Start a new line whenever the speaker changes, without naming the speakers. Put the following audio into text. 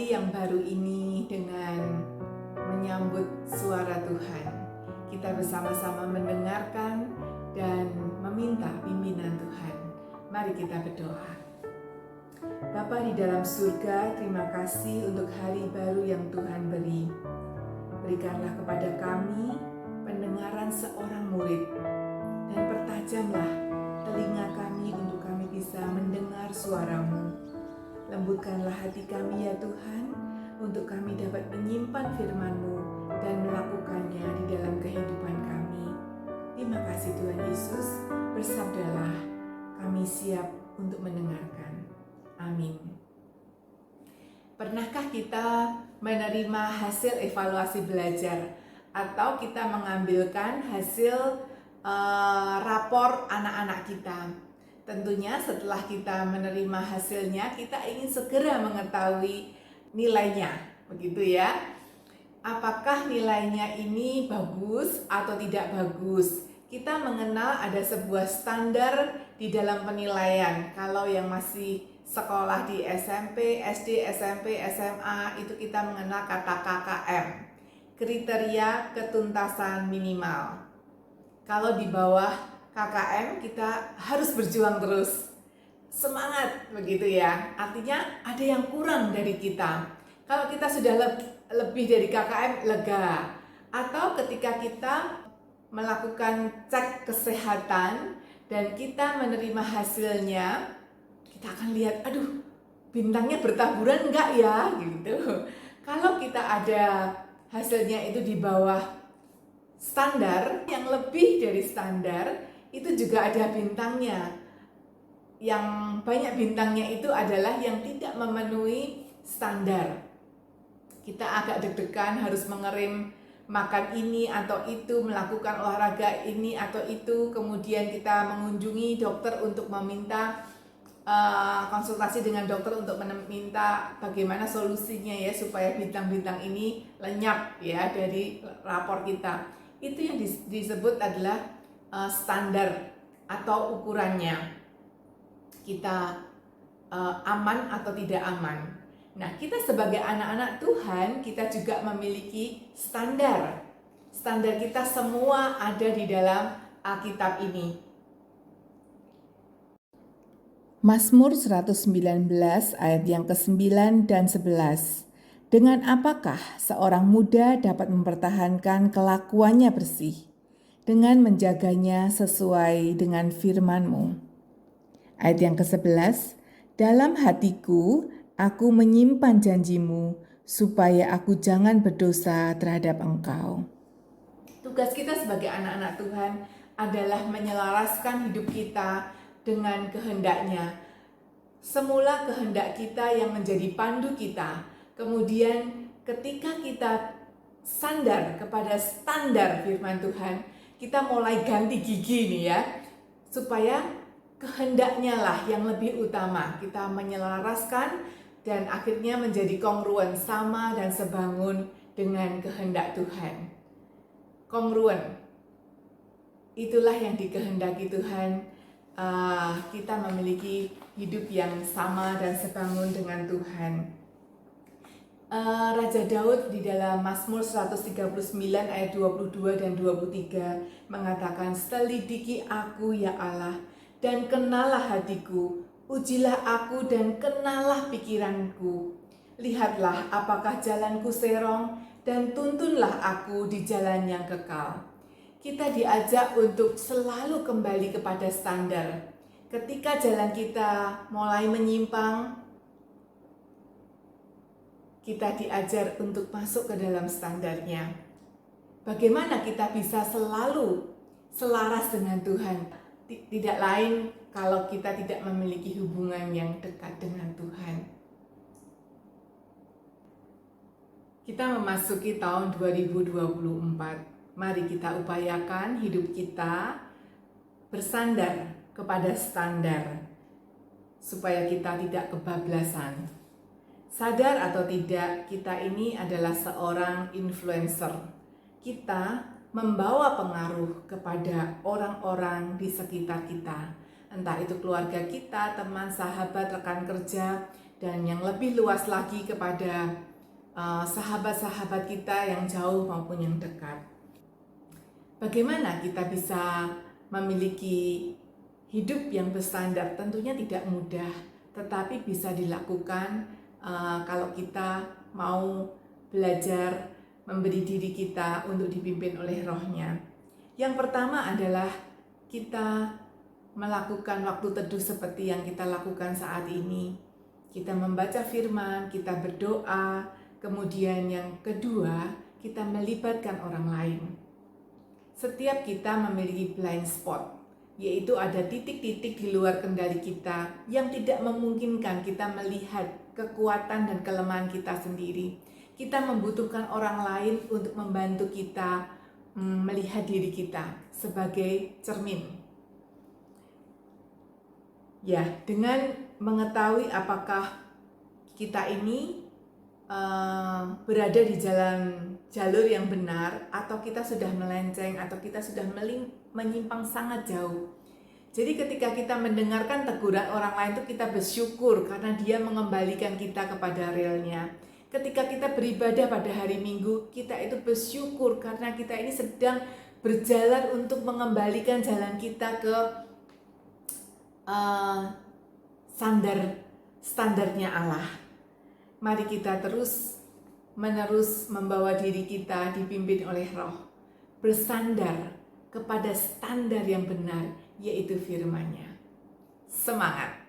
hari yang baru ini dengan menyambut suara Tuhan. Kita bersama-sama mendengarkan dan meminta pimpinan Tuhan. Mari kita berdoa. Bapa di dalam surga, terima kasih untuk hari baru yang Tuhan beri. Berikanlah kepada kami pendengaran seorang murid, dan pertajamlah telinga kami untuk kami bisa mendengar suara-Mu. Lembutkanlah hati kami ya Tuhan, untuk kami dapat menyimpan firman-Mu dan melakukannya di dalam kehidupan kami. Terima kasih Tuhan Yesus, bersabdalah, kami siap untuk mendengarkan. Amin. Pernahkah kita menerima hasil evaluasi belajar atau kita mengambilkan hasil rapor anak-anak kita? Tentunya setelah kita menerima hasilnya, kita ingin segera mengetahui nilainya, begitu ya. Apakah nilainya ini bagus atau tidak bagus? Kita mengenal ada sebuah standar di dalam penilaian. Kalau yang masih sekolah di SMP, SD, SMP, SMA, itu kita mengenal kata KKM, kriteria ketuntasan minimal. Kalau di bawah KKM kita harus berjuang terus, semangat begitu ya. Artinya ada yang kurang dari kita. Kalau kita sudah lebih dari KKM, lega. Atau ketika kita melakukan cek kesehatan dan kita menerima hasilnya, kita akan lihat, aduh, bintangnya bertaburan enggak ya, gitu. Kalau kita ada hasilnya itu di bawah standar, yang lebih dari standar, itu juga ada bintangnya. Yang banyak bintangnya itu adalah yang tidak memenuhi standar. Kita agak deg-degan harus mengerim makan ini atau itu, melakukan olahraga ini atau itu, kemudian kita mengunjungi dokter untuk meminta konsultasi dengan dokter untuk meminta bagaimana solusinya ya supaya bintang-bintang ini lenyap ya dari rapor kita. Itu yang disebut adalah standar atau ukurannya. Kita aman atau tidak aman. Nah, kita sebagai anak-anak Tuhan, kita juga memiliki standar. Standar kita semua ada di dalam Alkitab ini. Mazmur 119 ayat yang ke-9 dan 11. Dengan apakah seorang muda dapat mempertahankan kelakuannya bersih? Dengan menjaganya sesuai dengan firman-Mu. Ayat yang ke-11, dalam hatiku aku menyimpan janji-Mu, supaya aku jangan berdosa terhadap Engkau. Tugas kita sebagai anak-anak Tuhan adalah menyelaraskan hidup kita dengan kehendak-Nya. Semula kehendak kita yang menjadi pandu kita, kemudian ketika kita sandar kepada standar firman Tuhan, kita mulai ganti gigi nih ya, supaya kehendaknya lah yang lebih utama. Kita menyelaraskan dan akhirnya menjadi kongruen, sama dan sebangun dengan kehendak Tuhan. Kongruen, itulah yang dikehendaki Tuhan. Kita memiliki hidup yang sama dan sebangun dengan Tuhan. Raja Daud di dalam Mazmur 139 ayat 22 dan 23 mengatakan, selidiki aku ya Allah, dan kenalah hatiku, ujilah aku dan kenalah pikiranku. Lihatlah apakah jalanku serong, dan tuntunlah aku di jalan yang kekal. Kita diajak untuk selalu kembali kepada standar. Ketika jalan kita mulai menyimpang, kita diajar untuk masuk ke dalam standarnya. Bagaimana kita bisa selalu selaras dengan Tuhan? Tidak lain kalau kita tidak memiliki hubungan yang dekat dengan Tuhan. Kita memasuki tahun 2024. Mari kita upayakan hidup kita bersandar kepada standar, supaya kita tidak kebablasan. Sadar atau tidak, kita ini adalah seorang influencer. Kita membawa pengaruh kepada orang-orang di sekitar kita. Entah itu keluarga kita, teman, sahabat, rekan kerja, dan yang lebih luas lagi kepada sahabat-sahabat kita yang jauh maupun yang dekat. Bagaimana kita bisa memiliki hidup yang berstandar? Tentunya tidak mudah, tetapi bisa dilakukan kalau kita mau belajar memberi diri kita untuk dipimpin oleh Roh-Nya. Yang pertama adalah kita melakukan waktu teduh seperti yang kita lakukan saat ini. Kita membaca firman, kita berdoa, kemudian yang kedua, kita melibatkan orang lain. Setiap kita memiliki blind spot, yaitu ada titik-titik di luar kendali kita yang tidak memungkinkan kita melihat kekuatan dan kelemahan kita sendiri. Kita membutuhkan orang lain untuk membantu kita melihat diri kita sebagai cermin. Ya, dengan mengetahui apakah kita ini berada di jalur yang benar, atau kita sudah melenceng, atau kita sudah menyimpang sangat jauh. Jadi ketika kita mendengarkan teguran orang lain itu kita bersyukur karena dia mengembalikan kita kepada realnya. Ketika kita beribadah pada hari Minggu, kita itu bersyukur karena kita ini sedang berjalan untuk mengembalikan jalan kita ke standarnya Allah. Mari kita terus-menerus membawa diri kita dipimpin oleh Roh, bersandar kepada standar yang benar, yaitu firman-Nya. Semangat!